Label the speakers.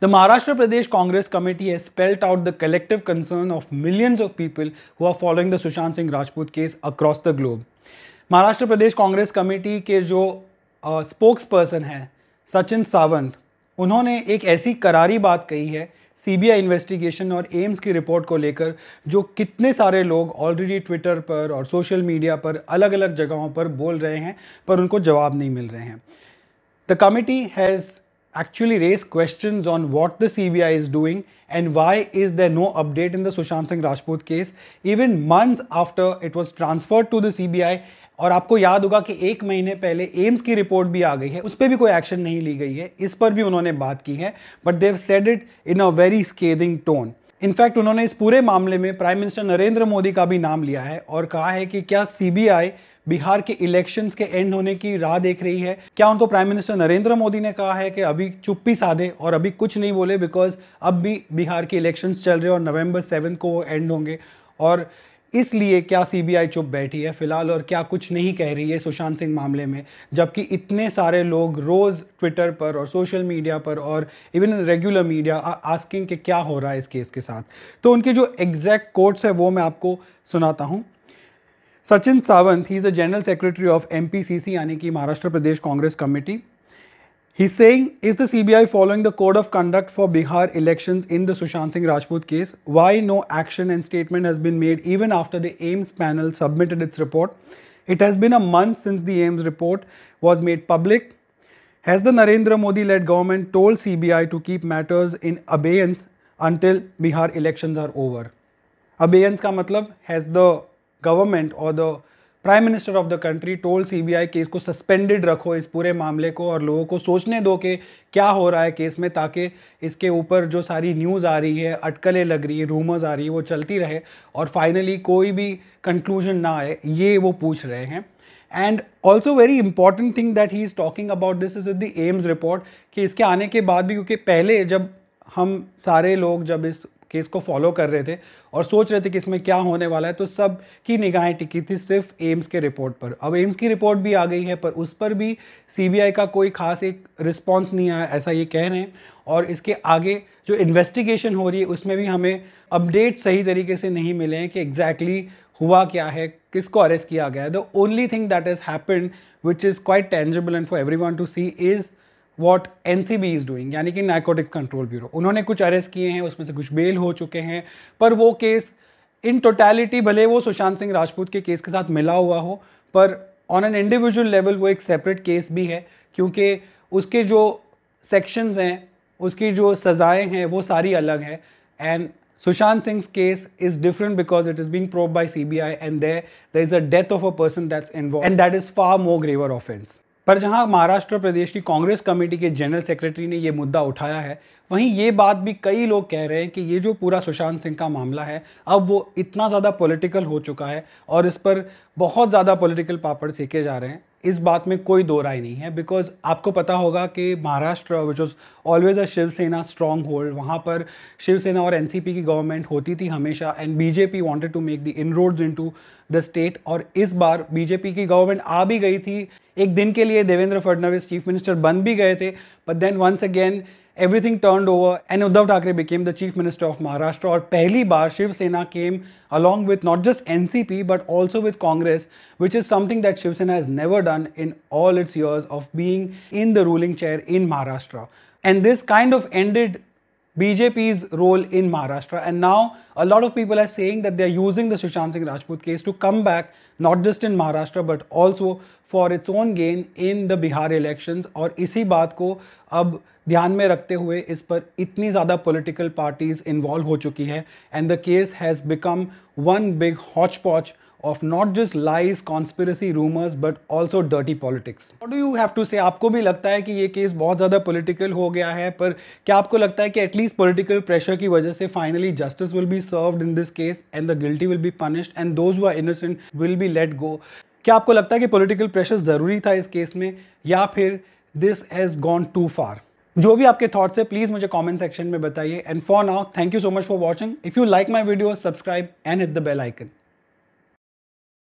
Speaker 1: The Maharashtra Pradesh Congress Committee has spelled out the collective concern of millions of people who are following the Sushant Singh Rajput case across the globe. Maharashtra Pradesh Congress committee के जो spokes person हैं सचिन सावंत, उन्होंने एक ऐसी करारी बात कही है सीबीआई इन्वेस्टिगेशन और एम्स की रिपोर्ट को लेकर, जो कितने सारे लोग ऑलरेडी ट्विटर पर और सोशल मीडिया पर अलग अलग जगहों पर बोल रहे हैं पर उनको जवाब नहीं मिल रहे हैं. The committee has actually raised questions on what the CBI is doing and why is there no update in the Sushant Singh Rajput case even months after it was transferred to the CBI. और आपको याद होगा कि एक महीने पहले AIIMS की report भी आ गई है, उस पर भी कोई एक्शन नहीं ली गई है, इस पर भी उन्होंने बात की है, but they said it in a very scathing tone. In fact उन्होंने इस पूरे मामले में प्राइम मिनिस्टर नरेंद्र मोदी का भी नाम लिया है और कहा है कि क्या सीबीआई बिहार के इलेक्शंस के एंड होने की राह देख रही है. क्या उनको प्राइम मिनिस्टर नरेंद्र मोदी ने कहा है कि अभी चुप्पी साधे और अभी कुछ नहीं बोले बिकॉज अब भी बिहार के इलेक्शंस चल रहे हैं और नवंबर 7 को वो एंड होंगे, और इसलिए क्या सीबीआई चुप बैठी है फिलहाल और क्या कुछ नहीं कह रही है सुशांत सिंह मामले में, जबकि इतने सारे लोग रोज़ ट्विटर पर और सोशल मीडिया पर और इवन रेगुलर मीडिया आस्किंग कि क्या हो रहा है इस केस के साथ. तो उनकी जो एग्जैक्ट कोट्स है वो मैं आपको सुनाता हूँ. Sachin Sawant, he is the General Secretary of MPCC, यानी कि Maharashtra Pradesh Congress committee. He's saying, is the CBI following the code of conduct for Bihar elections in the Sushant Singh Rajput case? Why no action and statement has been made even after the AIMS panel submitted its report? It has been a month since the AIMS report was made public. Has the Narendra Modi-led government told CBI to keep matters in abeyance until Bihar elections are over? Abeyance का मतलब has the government और the prime minister of the country told CBI case को suspended रखो इस पूरे मामले को और लोगों को सोचने दो कि क्या हो रहा है केस में, ताकि इसके ऊपर जो सारी न्यूज़ आ रही है, अटकलें लग रही है, रूमर्स आ रही है, वो चलती रहे और फाइनली कोई भी कंक्लूजन ना आए, ये वो पूछ रहे हैं. And also very important thing that he is talking about this is the AIIMS report, कि इसके आने के बाद भी, क्योंकि पहले जब हम सारे लोग जब इस केस को फॉलो कर रहे थे और सोच रहे थे कि इसमें क्या होने वाला है, तो सब की निगाहें टिकी थी सिर्फ एम्स के रिपोर्ट पर. अब एम्स की रिपोर्ट भी आ गई है पर उस पर भी सीबीआई का कोई खास एक रिस्पांस नहीं आया, ऐसा ये कह रहे हैं. और इसके आगे जो इन्वेस्टिगेशन हो रही है उसमें भी हमें अपडेट सही तरीके से नहीं मिले हैं कि एग्जैक्टली हुआ क्या है, किसको अरेस्ट किया गया है. The only thing that has happened which is quite tangible and for everyone to see is what NCB is doing, यानी कि नार्कोटिक्स कंट्रोल ब्यूरो. उन्होंने कुछ अरेस्ट किए हैं, उसमें से कुछ बेल हो चुके हैं, पर वो केस इन टोटलिटी भले वो सुशांत सिंह राजपूत के केस के साथ मिला हुआ हो, पर ऑन एन इंडिविजुअल लेवल वो एक सेपरेट केस भी है, क्योंकि उसके जो सेक्शंस हैं, उसकी जो सज़ाएं हैं वो सारी अलग है. And Sushant Singh case is different because it is being probed by CBI and there is a death of a person that's involve and that is far more graver offence. पर जहां महाराष्ट्र प्रदेश की कांग्रेस कमेटी के जनरल सेक्रेटरी ने ये मुद्दा उठाया है, वहीं ये बात भी कई लोग कह रहे हैं कि ये जो पूरा सुशांत सिंह का मामला है अब वो इतना ज़्यादा पॉलिटिकल हो चुका है और इस पर बहुत ज़्यादा पॉलिटिकल पापड़ सेके जा रहे हैं. इस बात में कोई दो राय नहीं है, बिकॉज आपको पता होगा कि Maharashtra which was always a Shiv Sena strong hold, वहाँ पर शिवसेना और NCP की गवर्नमेंट होती थी हमेशा, and BJP wanted to make the inroads into the state. और इस बार BJP की गवर्नमेंट आ भी गई थी एक दिन के लिए, देवेंद्र फडणवीस चीफ मिनिस्टर बन भी गए थे, but then once again everything turned over and Uddhav Thackeray became the chief minister of Maharashtra. और पहली बार Shiv Sena came along with not just NCP but also with Congress, which is something that Shivsena has never done in all its years of being in the ruling chair in Maharashtra. And this kind of ended BJP's role in Maharashtra, and now a lot of people are saying that they are using the Sushant Singh Rajput case to come back not just in Maharashtra but also for its own gain in the Bihar elections. और इसी बात को अब ध्यान में रखते हुए इस पर इतनी ज़्यादा पॉलिटिकल पार्टीज इन्वॉल्व हो चुकी है, and the case has become one big Hooch पॉच of not just lies, conspiracy, rumors, but also dirty politics. What do you have to say? आपको भी लगता है कि ये केस बहुत ज़्यादा पॉलिटिकल हो गया है, पर क्या आपको लगता है कि एटलीस्ट पॉलिटिकल प्रेशर की वजह से finally justice will be served in this case and the guilty will be punished and those who are innocent will be let go? क्या आपको लगता है कि पॉलिटिकल प्रेशर ज़रूरी था इस केस में, या फिर दिस हैज़ गॉन टू फार? जो भी आपके थॉट्स है प्लीज़ मुझे कमेंट सेक्शन में बताइए. And for now thank you so much for watching. If you like my video, subscribe and hit the bell icon.